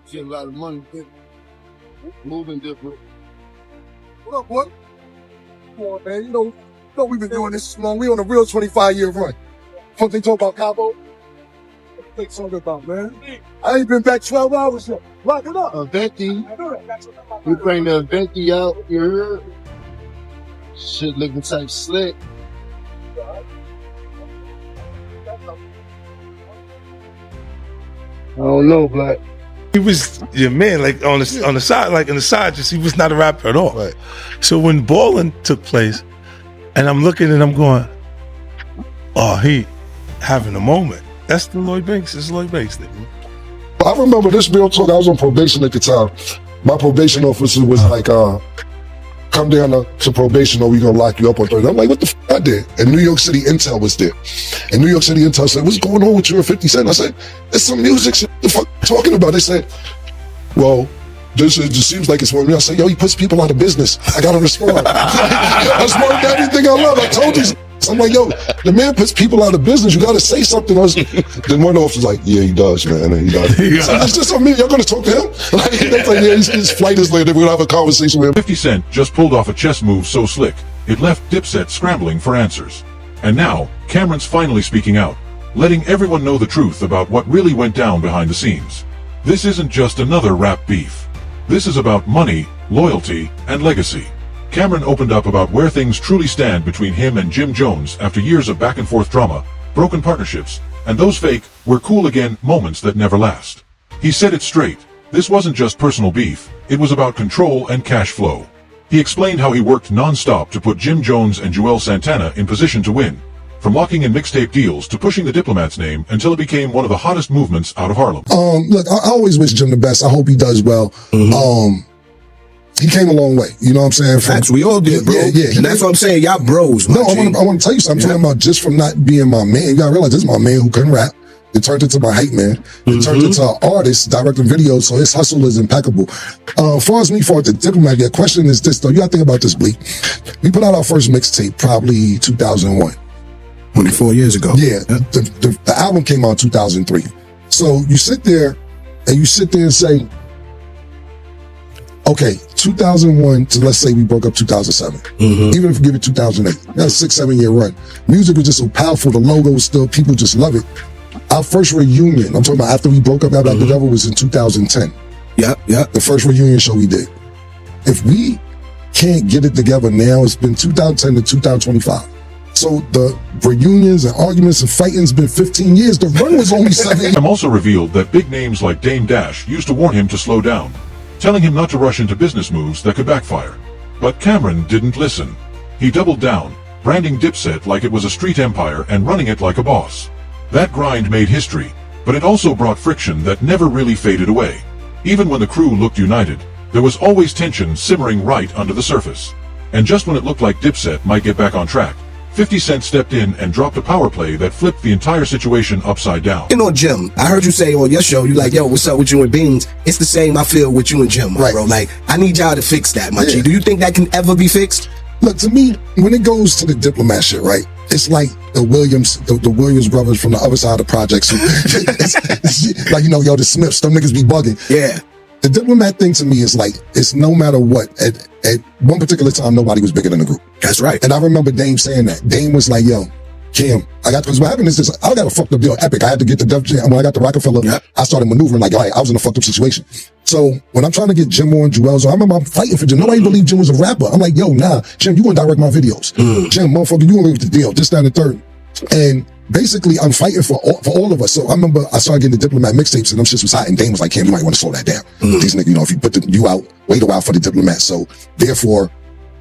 Get a lot of money, moving different. What up, boy? Come on, man. You know we've been doing this long. We on a real 25-year run. What they talk about Cabo? What they talking about, man? I ain't been back 12 hours yet. Lock it up. Venti. We bring the Venti out here. Shit looking type slick. I don't know, Black. He was your man, like on the side, like in the side. Just he was not a rapper at all. Right. So when Ballin' took place, and I'm looking and I'm going, oh, he having a moment. That's the Lloyd Banks. It's Lloyd Banks thing. I remember this real talk. I was on probation at the time. My probation officer was like, come down to probation or we gonna lock you up on Thursday. I'm like, what the f I did? And New York City Intel was there. And New York City Intel said, what's going on with you and 50 Cent? I said, it's some music shit. What the fuck you talking about? They said, well, this just seems like it's for me. I said, yo, he puts people out of business. I gotta respond. I responded to everything I love. I told you. I'm like, yo, the man puts people out of business. You gotta say something. Then one officer's like, yeah, he does, man. And he does. So it's just on me. Y'all gonna talk to him? Like, yeah, his flight is later. We're gonna have a conversation with him. 50 Cent just pulled off a chess move so slick, it left Dipset scrambling for answers. And now, Camron's finally speaking out, letting everyone know the truth about what really went down behind the scenes. This isn't just another rap beef. This is about money, loyalty, and legacy. Camron opened up about where things truly stand between him and Jim Jones after years of back-and-forth drama, broken partnerships, and those fake, we're cool again moments that never last. He said it straight. This wasn't just personal beef, it was about control and cash flow. He explained how he worked non-stop to put Jim Jones and Joel Santana in position to win, from locking in mixtape deals to pushing the Diplomat's name until it became one of the hottest movements out of Harlem. Look, I always wish Jim the best. I hope he does well. Mm-hmm. He came a long way, you know what I'm saying? Facts, we all did, bro. Yeah. And that's what I'm saying, y'all bros, No, I want to tell you something. I'm talking about just from not being my man. You gotta realize this is my man who couldn't rap. It turned into my hype man. It turned into an artist directing videos, so his hustle is impeccable. As far as the Diplomat, your question is this, though. You gotta think about this, Bleak. We put out our first mixtape probably 2001. 24 years ago. Yeah, the album came out in 2003. So you sit there and say, okay, 2001 to let's say we broke up 2007. Even if we give it 2008, that's a 6-7 year run. Music was just so powerful. The logo was still, people just love it. Our first reunion, I'm talking about after we broke up, After the Devil, was in 2010. Yeah. The first reunion show we did. If we can't get it together now, it's been 2010 to 2025. So the reunions and arguments and fighting's been 15 years. The run was only 7. I'm also revealed that big names like Dame Dash used to warn him to slow down, telling him not to rush into business moves that could backfire. But Camron didn't listen. He doubled down, branding Dipset like it was a street empire and running it like a boss. That grind made history, but it also brought friction that never really faded away. Even when the crew looked united, there was always tension simmering right under the surface. And just when it looked like Dipset might get back on track, 50 Cent stepped in and dropped a power play that flipped the entire situation upside down. You know, Jim, I heard you say on your show, you like, yo, what's up with you and Beans? It's the same I feel with you and Jim, right, bro. Like, I need y'all to fix that, my G. Do you think that can ever be fixed? Look, to me, when it goes to the Diplomat shit, right, it's like the Williams brothers from the other side of the projects. It's like, yo, the Smiths, them niggas be bugging. Yeah. The Diplomat thing to me is like, it's no matter what. At one particular time, nobody was bigger than the group. That's right. And I remember Dame saying that. Dame was like, yo, Cam, because what happened is this, I got a fucked up deal, Epic. I had to get the Def Jam. When I got the Rockefeller, I started maneuvering like, all right, I was in a fucked up situation. So when I'm trying to get Jim on, Joel's on, I remember I'm fighting for Jim. Nobody believed Jim was a rapper. I'm like, yo, nah, Jim, you gonna direct my videos. Jim, motherfucker, you gonna leave the deal, this, that, and the third. And basically, I'm fighting for all of us. So I remember I started getting the Diplomat mixtapes and them shits was hot. And Dame was like, Cam, you might want to slow that down. These niggas, if you put you out, wait a while for the Diplomat. So therefore,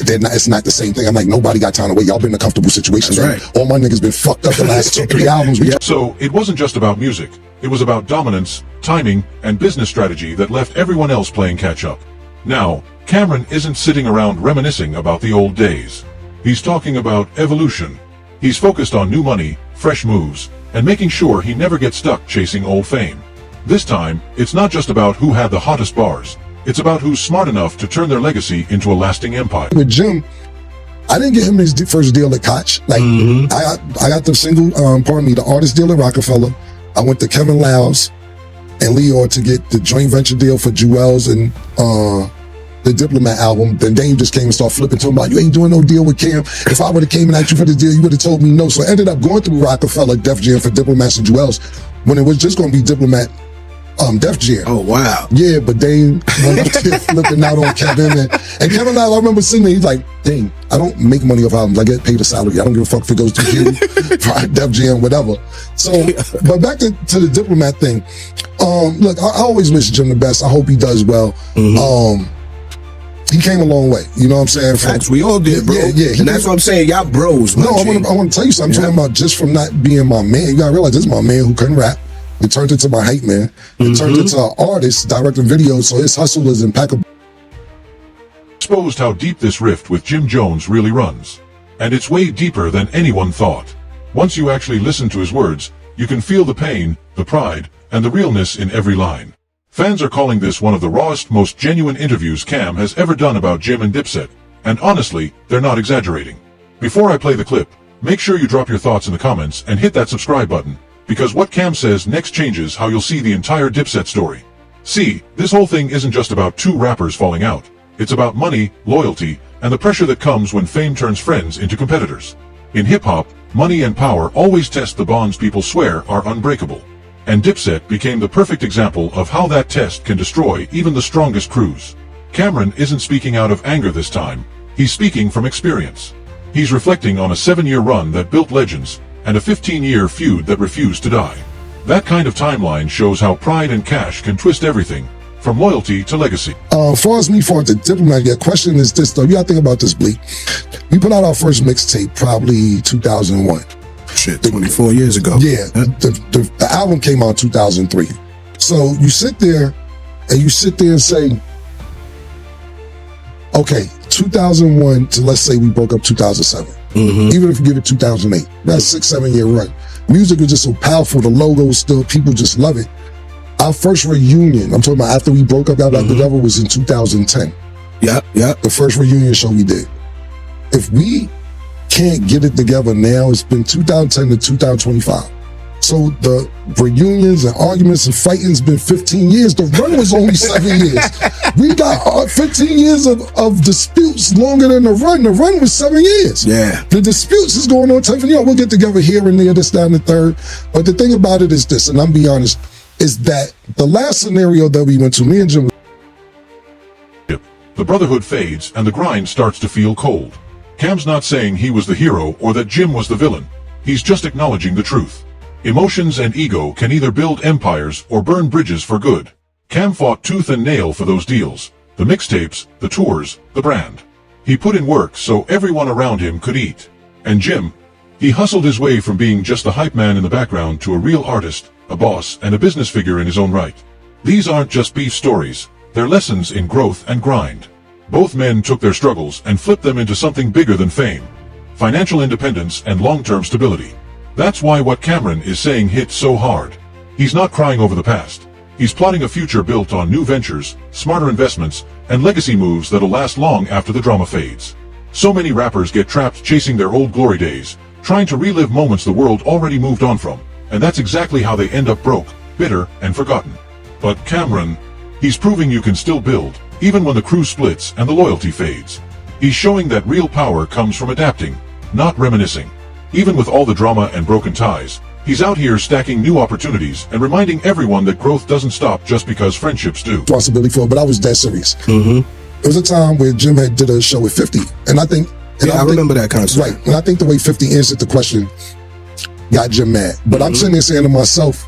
it's not the same thing. I'm like, nobody got time to wait. Y'all been in a comfortable situation. Right. All my niggas been fucked up the last 2-3 albums. So it wasn't just about music. It was about dominance, timing, and business strategy that left everyone else playing catch up. Now, Camron isn't sitting around reminiscing about the old days. He's talking about evolution. He's focused on new money, fresh moves, and making sure he never gets stuck chasing old fame. This time, it's not just about who had the hottest bars. It's about who's smart enough to turn their legacy into a lasting empire. With Jim, I didn't get him his first deal at Koch. Like, I got the single, the artist deal at Rockefeller. I went to Kevin Lyles. and Leo to get the joint venture deal for Jewels and the Diplomat album. Then Dame just came and started flipping to him about, you ain't doing no deal with Cam. If I would have came and asked you for the deal, you would have told me no. So I ended up going through Rockefeller, Def Jam for Diplomats and Jewels when it was just going to be Diplomat, Def Jam. Oh, wow. Yeah, but Dame went up there flipping out on Kevin. And Kevin, I remember sitting there, he's like, dang, I don't make money off albums. I get paid a salary. I don't give a fuck if it goes to you, Def Jam, whatever. So, but back to the Diplomat thing. Look, I always wish Jim the best. I hope he does well. He came a long way. You know what I'm saying? Facts, we all did, bro. Yeah. And that's what I'm saying. Y'all bros. No, I want to tell you something. I'm talking about just from not being my man. You gotta realize this is my man who couldn't rap. It turned into my hype man. It turned into an artist directing videos, so his hustle is impeccable. Exposed how deep this rift with Jim Jones really runs. And it's way deeper than anyone thought. Once you actually listen to his words, you can feel the pain, the pride, and the realness in every line. Fans are calling this one of the rawest, most genuine interviews Cam has ever done about Jim and Dipset, and honestly, they're not exaggerating. Before I play the clip, make sure you drop your thoughts in the comments and hit that subscribe button, because what Cam says next changes how you'll see the entire Dipset story. See, this whole thing isn't just about two rappers falling out. It's about money, loyalty, and the pressure that comes when fame turns friends into competitors. In hip-hop, money and power always test the bonds people swear are unbreakable. And Dipset became the perfect example of how that test can destroy even the strongest crews. Camron isn't speaking out of anger this time, he's speaking from experience. He's reflecting on a 7-year run that built legends, and a 15-year feud that refused to die. That kind of timeline shows how pride and cash can twist everything, from loyalty to legacy. As far as the Diplomat, your question is this though, you gotta think about this, Bleak. We put out our first mixtape probably 2001. Shit, 24 years ago. Yeah, the album came out in 2003. So you sit there and say, okay, 2001 to let's say we broke up 2007. Even if you give it 2008, that's a 6-7 year run. Music is just so powerful. The logo is still, people just love it. Our first reunion, I'm talking about after we broke up, Like the Devil, was in 2010. Yeah. The first reunion show we did. If we can't get it together now, it's been 2010 to 2025. So the reunions and arguments and fighting's been 15 years. The run was only 7 years. We got 15 years of disputes longer than the run. The run was 7 years. Yeah. The disputes is going on 10. We'll get together here and there, this, that, and the third. But the thing about it is this, and I'm be honest, is that the last scenario that we went to, me and Jim. The brotherhood fades and the grind starts to feel cold. Cam's not saying he was the hero or that Jim was the villain. He's just acknowledging the truth. Emotions and ego can either build empires or burn bridges for good. Cam fought tooth and nail for those deals. The mixtapes, the tours, the brand. He put in work so everyone around him could eat. And Jim, he hustled his way from being just the hype man in the background to a real artist, a boss, and a business figure in his own right. These aren't just beef stories, they're lessons in growth and grind. Both men took their struggles and flipped them into something bigger than fame. Financial independence and long-term stability. That's why what Camron is saying hits so hard. He's not crying over the past. He's plotting a future built on new ventures, smarter investments, and legacy moves that'll last long after the drama fades. So many rappers get trapped chasing their old glory days, trying to relive moments the world already moved on from, and that's exactly how they end up broke, bitter, and forgotten. But Camron, he's proving you can still build, even when the crew splits and the loyalty fades. He's showing that real power comes from adapting, not reminiscing. Even with all the drama and broken ties, he's out here stacking new opportunities and reminding everyone that growth doesn't stop just because friendships do. Responsibility for it, but I was dead serious. There was a time where Jim had did a show with 50, and I think... I remember that concept. Right, and I think the way 50 answered the question got Jim mad. But I'm sitting there saying to myself,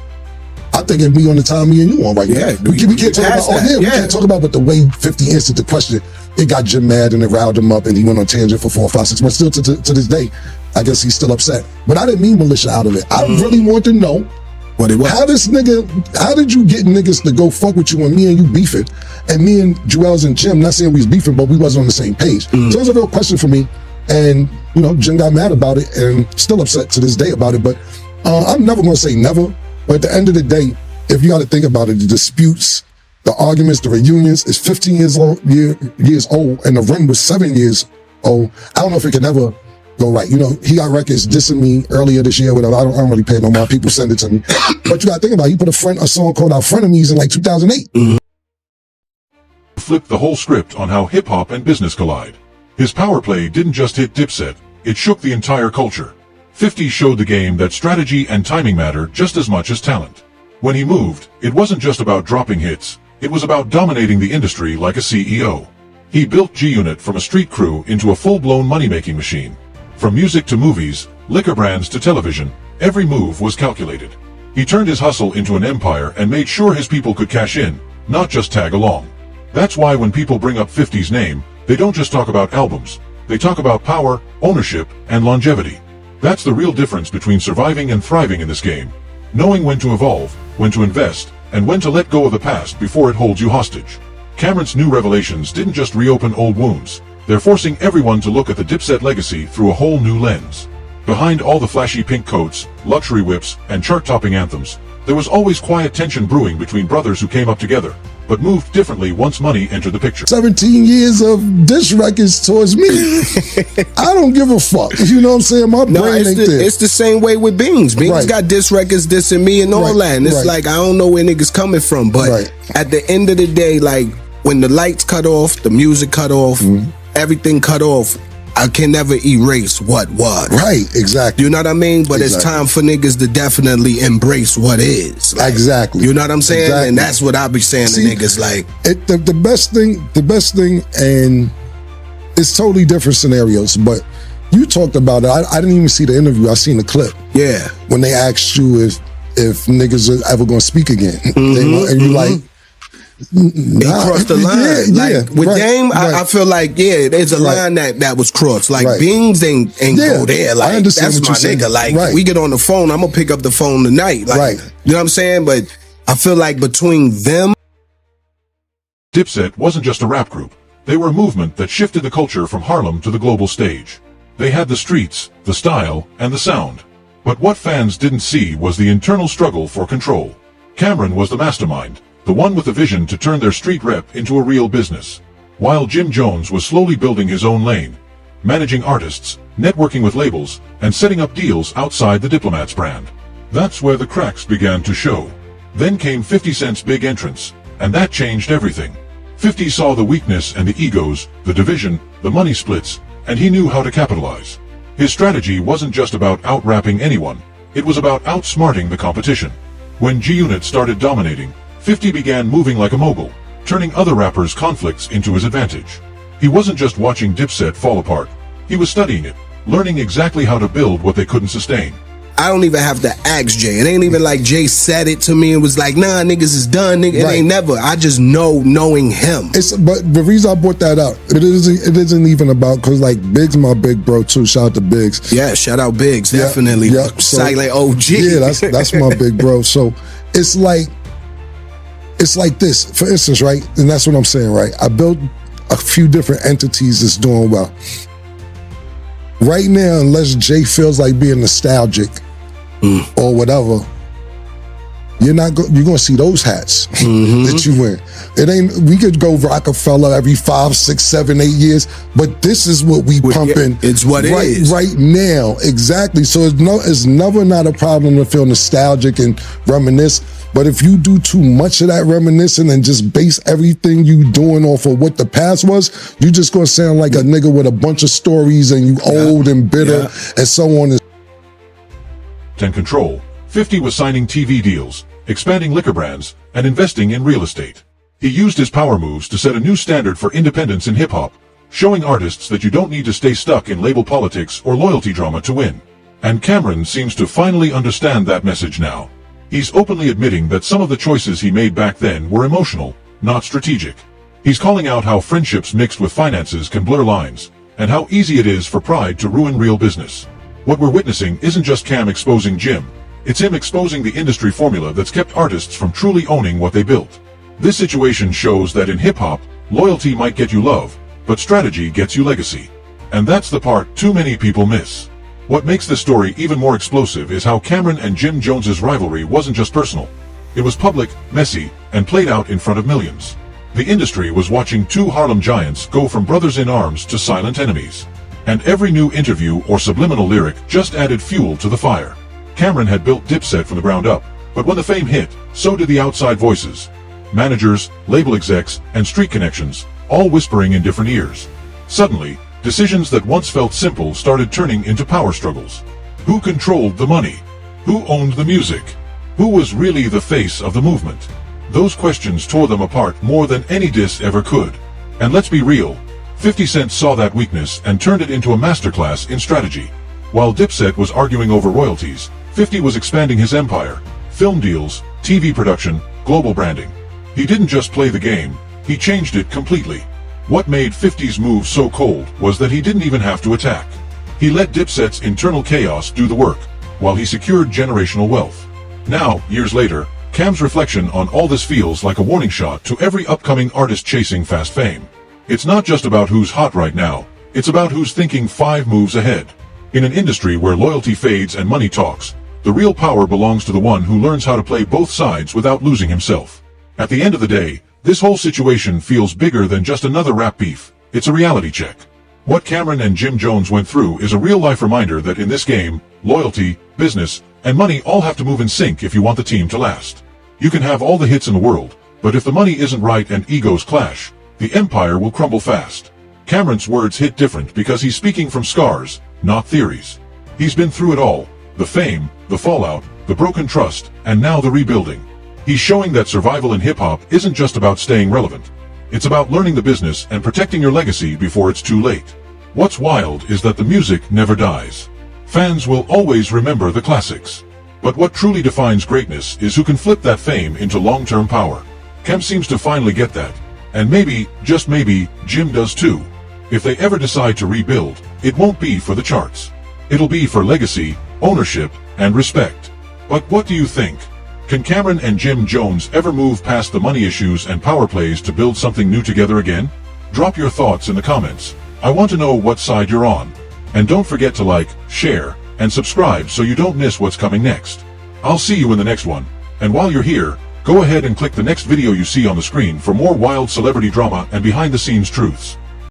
I think it'd be on the time me and you on right now. We can't talk about, we can't talk about, but the way 50 answered the question, it got Jim mad and it riled him up and he went on tangent for 4, 5, 6 months. Still to this day, I guess he's still upset. But I didn't mean militia out of it. I really want to know what it was. How did you get niggas to go fuck with you when me and you beefing? And me and Jewels and Jim, not saying we was beefing, but we wasn't on the same page. So it was a real question for me. And, you know, Jim got mad about it and still upset to this day about it. But I'm never going to say never. But at the end of the day, if you got to think about it, the disputes, the arguments, the reunions is 15 years old, and the run was 7 years old. I don't know if it can ever go right. You know, he got records dissing me earlier this year, whatever. I don't really pay no mind. People send it to me. But you gotta think about it. He put a song called Our Frenemies in like 2008. Flipped the whole script on how hip-hop and business collide. His power play didn't just hit Dipset, it shook the entire culture. 50 showed the game that strategy and timing matter just as much as talent. When he moved, it wasn't just about dropping hits, it was about dominating the industry like a CEO. He built G-Unit from a street crew into a full-blown money-making machine. From music to movies, liquor brands to television, every move was calculated. He turned his hustle into an empire and made sure his people could cash in, not just tag along. That's why when people bring up 50's name, they don't just talk about albums, they talk about power, ownership, and longevity. That's the real difference between surviving and thriving in this game. Knowing when to evolve, when to invest, and when to let go of the past before it holds you hostage. Camron's new revelations didn't just reopen old wounds, they're forcing everyone to look at the Dipset legacy through a whole new lens. Behind all the flashy pink coats, luxury whips, and chart-topping anthems, there was always quiet tension brewing between brothers who came up together, but moved differently once money entered the picture. 17 years of diss records towards me. I don't give a fuck. You know what I'm saying? My brain ain't there. It's the same way with Beans. Beans Right. got diss records dissing me and all that. And it's like, I don't know where niggas coming from. But at the end of the day, like, when the lights cut off, the music cut off, everything cut off, I can never erase what was. Right, exactly. You know what I mean? But it's time for niggas to definitely embrace what is. Like, exactly. You know what I'm saying? Exactly. And that's what I be saying to niggas. Like, the best thing, and it's totally different scenarios, but you talked about it. I didn't even see the interview. I seen the clip. Yeah. When they asked you if niggas are ever gonna speak again. And you like, They crossed the line. With Dame, I feel like, there's a line that was crossed. Like, Beans ain't go there. Like, I understand that's what my you're saying. nigga. Like, we get on the phone, I'm gonna pick up the phone tonight. Like, you know what I'm saying? But I feel like between them, Dipset wasn't just a rap group. They were a movement that shifted the culture from Harlem to the global stage. They had the streets, the style, and the sound. But what fans didn't see was the internal struggle for control. Camron was the mastermind, the one with the vision to turn their street rep into a real business. While Jim Jones was slowly building his own lane, managing artists, networking with labels, and setting up deals outside the Diplomats brand. That's where the cracks began to show. Then came 50 Cent's big entrance, and that changed everything. 50 saw the weakness and the egos, the division, the money splits, and he knew how to capitalize. His strategy wasn't just about out-rapping anyone, it was about outsmarting the competition. When G-Unit started dominating, 50 began moving like a mogul, turning other rappers' conflicts into his advantage. He wasn't just watching Dipset fall apart, he was studying it, learning exactly how to build what they couldn't sustain. I don't even have to ask Jay. It ain't even like Jay said it to me and was like, nah, niggas is done. Nigga. It ain't never. I just know knowing him. But the reason I brought that up, it isn't even about, because like Biggs my big bro too. Shout out to Biggs. Yeah, shout out Biggs, definitely. Silent OG. Yeah, that's my big bro. So it's like this, for instance, right? And that's what I'm saying, right? I built a few different entities that's doing well. Right now, unless Jay feels like being nostalgic or whatever, you're gonna see those hats that you wear. It ain't, we could go Rockefeller every 5, 6, 7, 8 years, but this is what we pumping. It's what it is. Right now, exactly. So it's never not a problem to feel nostalgic and reminisce. But if you do too much of that reminiscing and just base everything you doing off of what the past was, you just gonna sound like a nigga with a bunch of stories and you old and bitter and so on. And control. 50 was signing TV deals, expanding liquor brands, and investing in real estate. He used his power moves to set a new standard for independence in hip-hop, showing artists that you don't need to stay stuck in label politics or loyalty drama to win. And Camron seems to finally understand that message now. He's openly admitting that some of the choices he made back then were emotional, not strategic. He's calling out how friendships mixed with finances can blur lines, and how easy it is for pride to ruin real business. What we're witnessing isn't just Cam exposing Jim, it's him exposing the industry formula that's kept artists from truly owning what they built. This situation shows that in hip-hop, loyalty might get you love, but strategy gets you legacy. And that's the part too many people miss. What makes this story even more explosive is how Camron and Jim Jones's rivalry wasn't just personal. It was public, messy, and played out in front of millions. The industry was watching two Harlem giants go from brothers in arms to silent enemies. And every new interview or subliminal lyric just added fuel to the fire. Camron had built Dipset from the ground up, but when the fame hit, so did the outside voices. Managers, label execs, and street connections, all whispering in different ears. Suddenly, decisions that once felt simple started turning into power struggles. Who controlled the money? Who owned the music? Who was really the face of the movement? Those questions tore them apart more than any diss ever could. And let's be real, 50 Cent saw that weakness and turned it into a masterclass in strategy. While Dipset was arguing over royalties, 50 was expanding his empire, film deals, TV production, global branding. He didn't just play the game, he changed it completely. What made 50's move so cold was that he didn't even have to attack. He let Dipset's internal chaos do the work, while he secured generational wealth. Now, years later, Cam's reflection on all this feels like a warning shot to every upcoming artist chasing fast fame. It's not just about who's hot right now, it's about who's thinking 5 moves ahead. In an industry where loyalty fades and money talks, the real power belongs to the one who learns how to play both sides without losing himself. At the end of the day, this whole situation feels bigger than just another rap beef. It's a reality check. What Camron and Jim Jones went through is a real-life reminder that in this game, loyalty, business, and money all have to move in sync if you want the team to last. You can have all the hits in the world, but if the money isn't right and egos clash, the empire will crumble fast. Camron's words hit different because he's speaking from scars, not theories. He's been through it all, the fame, the fallout, the broken trust, and now the rebuilding. He's showing that survival in hip-hop isn't just about staying relevant. It's about learning the business and protecting your legacy before it's too late. What's wild is that the music never dies. Fans will always remember the classics. But what truly defines greatness is who can flip that fame into long-term power. Cam seems to finally get that. And maybe, just maybe, Jim does too. If they ever decide to rebuild, it won't be for the charts. It'll be for legacy, ownership, and respect. But what do you think? Can Camron and Jim Jones ever move past the money issues and power plays to build something new together again? Drop your thoughts in the comments. I want to know what side you're on. And don't forget to like, share, and subscribe so you don't miss what's coming next. I'll see you in the next one. And while you're here, go ahead and click the next video you see on the screen for more wild celebrity drama and behind-the-scenes truths.